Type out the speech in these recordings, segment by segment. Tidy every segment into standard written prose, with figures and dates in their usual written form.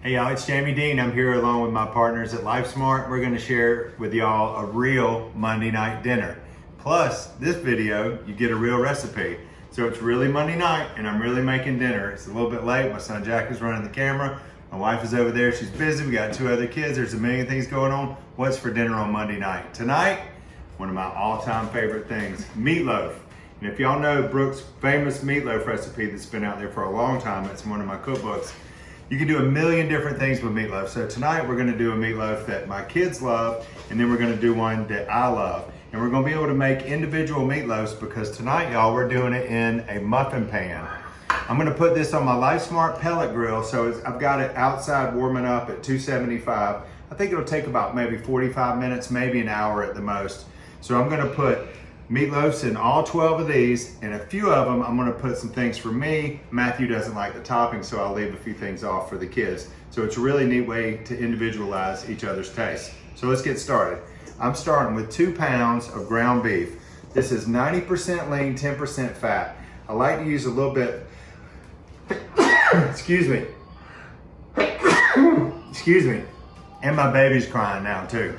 Hey y'all, it's Jamie Deen. I'm here along with my partners at Lifesmart. We're gonna share with y'all a real Monday night dinner. Plus, this video, you get a real recipe. So it's really Monday night and I'm really making dinner. It's a little bit late. My son Jack is running the camera. My wife is over there, she's busy. We got 2 other kids. There's a million things going on. What's for dinner on Monday night? Tonight, one of my all-time favorite things, meatloaf. And if y'all know Brooke's famous meatloaf recipe that's been out there for a long time, it's in one of my cookbooks. You can do a million different things with meatloaf. So tonight we're gonna do a meatloaf that my kids love, and then we're gonna do one that I love. And we're gonna be able to make individual meatloafs because tonight, y'all, we're doing it in a muffin pan. I'm gonna put this on my Lifesmart Pellet Grill. So I've got it outside warming up at 275. I think it'll take about maybe 45 minutes, maybe an hour at the most. So I'm gonna put meatloafs in all 12 of these, and a few of them I'm gonna put some things for me. Matthew doesn't like the topping, so I'll leave a few things off for the kids. So it's a really neat way to individualize each other's taste. So let's get started. I'm starting with 2 pounds of ground beef. This is 90% lean, 10% fat. I like to use a little bit, excuse me, and my baby's crying now too.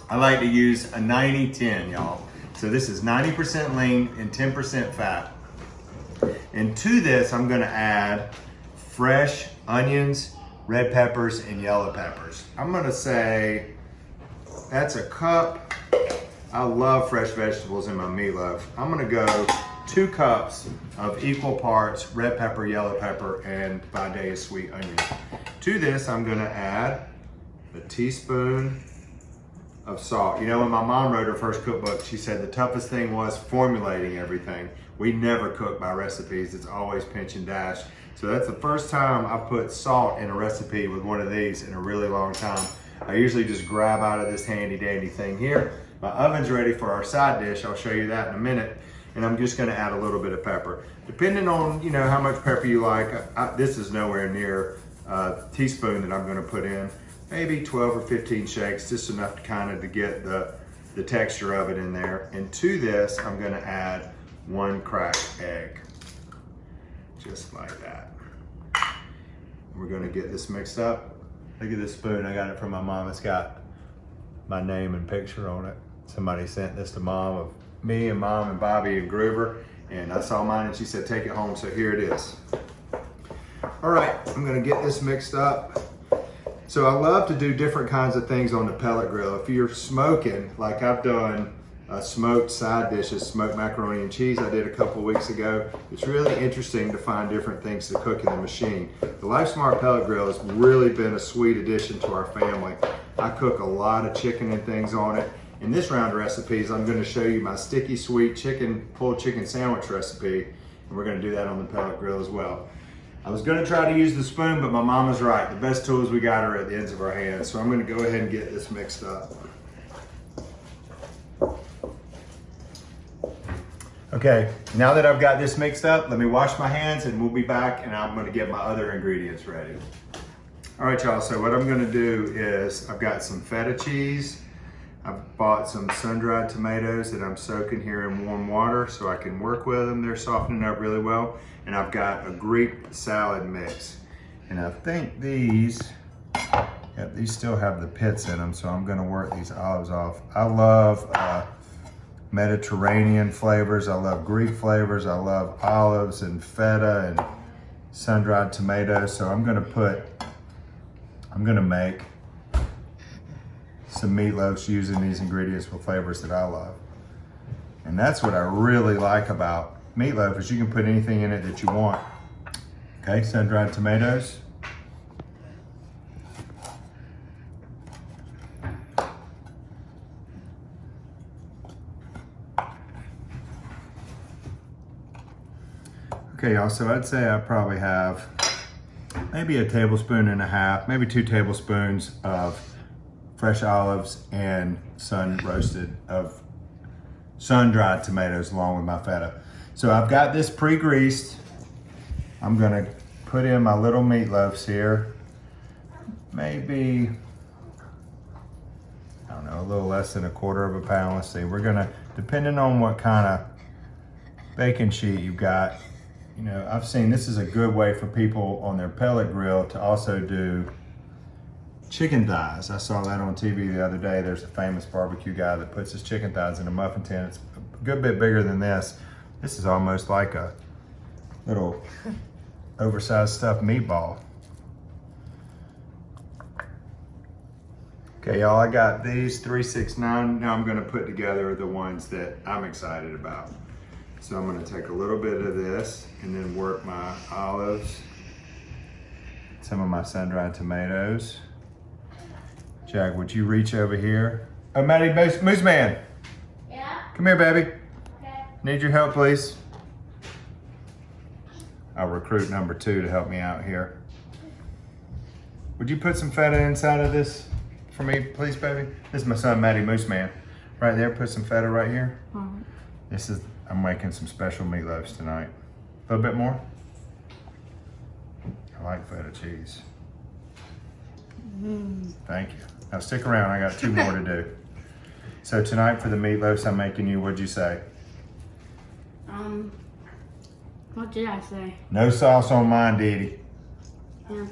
I like to use a 90-10, y'all. So this is 90% lean and 10% fat. And to this, I'm gonna add fresh onions, red peppers, and yellow peppers. I'm gonna say that's a cup. I love fresh vegetables in my meatloaf. I'm gonna go 2 cups of equal parts red pepper, yellow pepper, and Vidalia sweet onion. To this, I'm gonna add a teaspoon of salt. You know, when my mom wrote her first cookbook, she said the toughest thing was formulating everything. We never cook by recipes. It's always pinch and dash. So that's the first time I've put salt in a recipe with one of these in a really long time. I usually just grab out of this handy dandy thing here. My oven's ready for our side dish. I'll show you that in a minute. And I'm just gonna add a little bit of pepper. Depending on, you know, how much pepper you like, this is nowhere near a teaspoon that I'm gonna put in. Maybe 12 or 15 shakes, just enough to kind of to get the texture of it in there. And to this, I'm gonna add 1 cracked egg, just like that. We're gonna get this mixed up. Look at this spoon, I got it from my mom. It's got my name and picture on it. Somebody sent this to mom of me and mom and Bobby and Groover, and I saw mine and she said, take it home, so here it is. All right, I'm gonna get this mixed up. So I love to do different kinds of things on the pellet grill. If you're smoking, like I've done smoked side dishes, smoked macaroni and cheese I did a couple weeks ago. It's really interesting to find different things to cook in the machine. The Lifesmart Pellet Grill has really been a sweet addition to our family. I cook a lot of chicken and things on it. In this round of recipes, I'm gonna show you my sticky sweet pulled chicken sandwich recipe, and we're gonna do that on the pellet grill as well. I was gonna try to use the spoon, but my mom was right. The best tools we got are at the ends of our hands. So I'm gonna go ahead and get this mixed up. Okay, now that I've got this mixed up, let me wash my hands and we'll be back and I'm gonna get my other ingredients ready. All right, y'all, so what I'm gonna do is I've got some feta cheese. I've bought some sun-dried tomatoes that I'm soaking here in warm water so I can work with them. They're softening up really well. And I've got a Greek salad mix. And I think these still have the pits in them, so I'm gonna work these olives off. I love Mediterranean flavors. I love Greek flavors. I love olives and feta and sun-dried tomatoes. So I'm gonna make some meatloaves using these ingredients with flavors that I love. And that's what I really like about meatloaf is you can put anything in it that you want. Okay, sun-dried tomatoes. Okay, y'all, so I'd say I probably have maybe 1.5 tablespoons, maybe 2 tablespoons of fresh olives and sun-dried tomatoes along with my feta. So I've got this pre-greased. I'm gonna put in my little meatloaves here. Maybe, I don't know, a little less than 1/4 pound. Let's see, we're gonna, depending on what kind of baking sheet you've got, you know, I've seen this is a good way for people on their pellet grill to also do chicken thighs. I saw that on TV the other day. There's a famous barbecue guy that puts his chicken thighs in a muffin tin. It's a good bit bigger than this. This is almost like a little oversized stuffed meatball. Okay, y'all, I got these 369. Now I'm gonna put together the ones that I'm excited about. So I'm gonna take a little bit of this and then work my olives, some of my sun-dried tomatoes. Jack, would you reach over here? Oh, Maddie, Moose Man. Yeah? Come here, baby. Okay. Need your help, please? I'll recruit number 2 to help me out here. Would you put some feta inside of this for me, please, baby? This is my son, Matty Moose Man. Right there, put some feta right here. This is, I'm making some special meatloafs tonight. A little bit more? I like feta cheese. Thank you. Now stick around, I got 2 more to do. So tonight for the meatloafs I'm making you, what'd you say? What did I say? No sauce on mine, Dee. Yeah.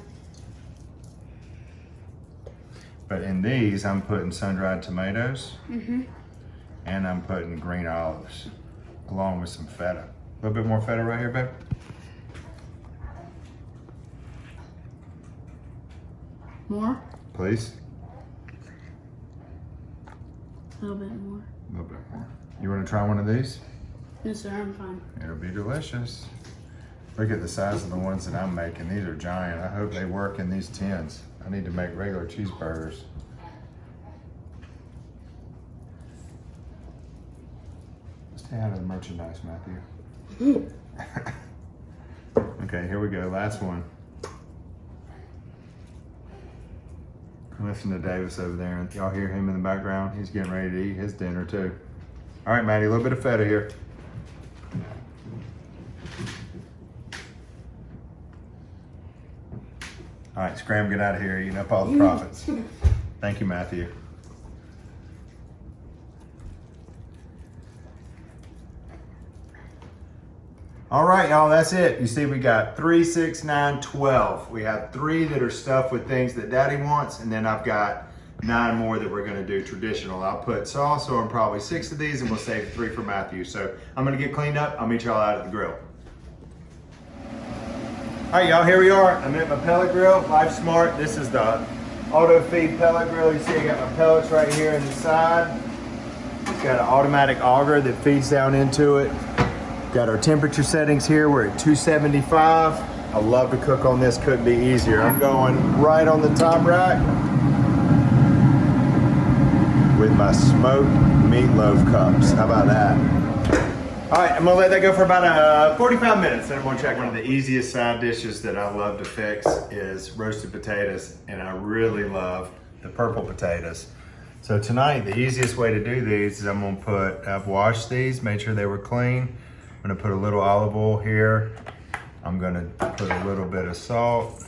But in these, I'm putting sun-dried tomatoes. Mm-hmm. And I'm putting green olives, along with some feta. A little bit more feta right here, babe. More? Please. A little bit more. A little bit more. You want to try one of these? Yes, sir, I'm fine. It'll be delicious. Look at the size of the ones that I'm making. These are giant. I hope they work in these tins. I need to make regular cheeseburgers. Stay out of the merchandise, Matthew. Okay, here we go. Last one. Listen to Davis over there. Y'all hear him in the background? He's getting ready to eat his dinner too. All right, Maddie, a little bit of feta here. All right, Scram, get out of here, eating up all the profits. Thank you, Matthew. All right, y'all, that's it. You see, we got 3, 6, 9, 12. We have 3 that are stuffed with things that Daddy wants, and then I've got 9 more that we're gonna do traditional. I'll put sauce on probably 6 of these, and we'll save 3 for Matthew. So I'm gonna get cleaned up. I'll meet y'all out at the grill. All right, y'all, here we are. I'm at my pellet grill, Lifesmart. This is the auto feed pellet grill. You see I got my pellets right here in the side. It's got an automatic auger that feeds down into it. Got our temperature settings here. We're at 275. I love to cook on this, couldn't be easier. I'm going right on the top rack with my smoked meatloaf cups. How about that? All right, I'm gonna let that go for about 45 minutes. Then I'm gonna check. One of the easiest side dishes that I love to fix is roasted potatoes, and I really love the purple potatoes. So tonight, the easiest way to do these is I've washed these, made sure they were clean. I'm gonna put a little olive oil here. I'm gonna put a little bit of salt.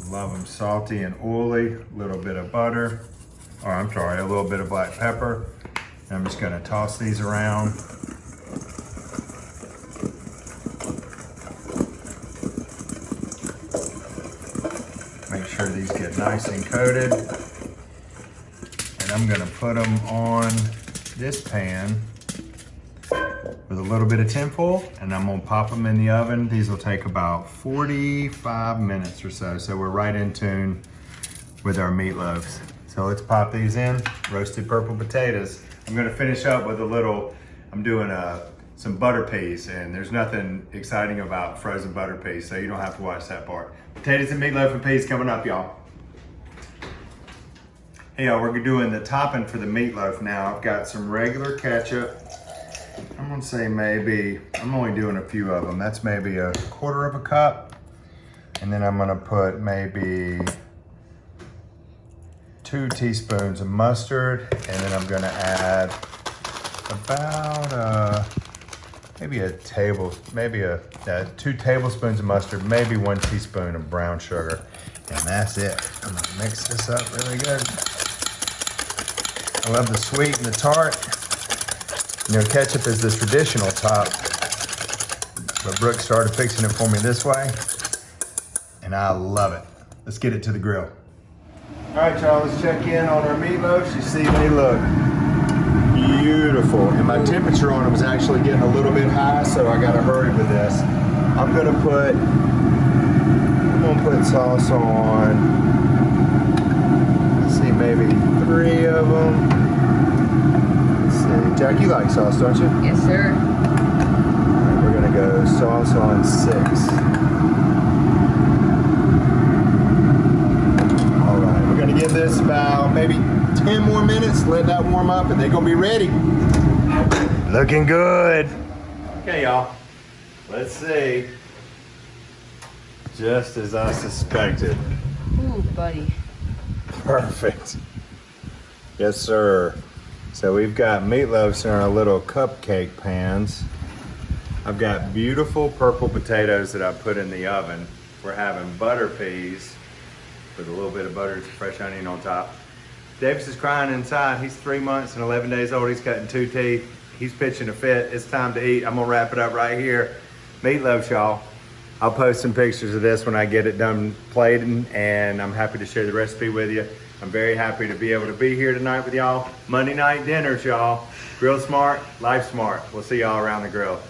Love them salty and oily. A little bit of butter. Oh, I'm sorry, a little bit of black pepper. And I'm just gonna toss these around. Make sure these get nice and coated. And I'm gonna put them on this pan with a little bit of tin foil, and I'm gonna pop them in the oven. These will take about 45 minutes or so. So we're right in tune with our meatloaves. So let's pop these in, roasted purple potatoes. I'm gonna finish up with I'm doing some butter peas, and there's nothing exciting about frozen butter peas, so you don't have to watch that part. Potatoes and meatloaf and peas coming up, y'all. Hey y'all, we're doing the topping for the meatloaf now. I've got some regular ketchup. I'm gonna say I'm only doing a few of them. That's maybe a 1/4 cup. And then I'm gonna put maybe 2 teaspoons of mustard, and then I'm gonna add about maybe 2 tablespoons of mustard, maybe 1 teaspoon of brown sugar, and that's it. I'm gonna mix this up really good. I love the sweet and the tart. You know, ketchup is the traditional top But Brooke started fixing it for me this way, and I love it. Let's get it to the grill. All right, y'all, let's check in on our meatloafs. You see they look beautiful. And my temperature on them is actually getting a little bit high, so I gotta hurry with this. I'm gonna put sauce on, let's see, maybe 3 of them. Let's see, Jack, you like sauce, don't you? Yes, sir. All right, we're gonna go sauce on 6. All right, we're gonna give this about maybe 10 more minutes, let that warm up, and they're gonna be ready. Looking good. Okay, y'all, let's see. Just as I suspected. Ooh, buddy. Perfect. Yes, sir. So we've got meatloafs in our little cupcake pans. I've got beautiful purple potatoes that I put in the oven. We're having butter peas with a little bit of butter, fresh onion on top. Davis is crying inside. He's 3 months and 11 days old. He's cutting 2 teeth. He's pitching a fit. It's time to eat. I'm gonna wrap it up right here. Meatloaf, y'all. I'll post some pictures of this when I get it done plating, and I'm happy to share the recipe with you. I'm very happy to be able to be here tonight with y'all. Monday night dinners, y'all. Grill Smart, Life Smart. We'll see y'all around the grill.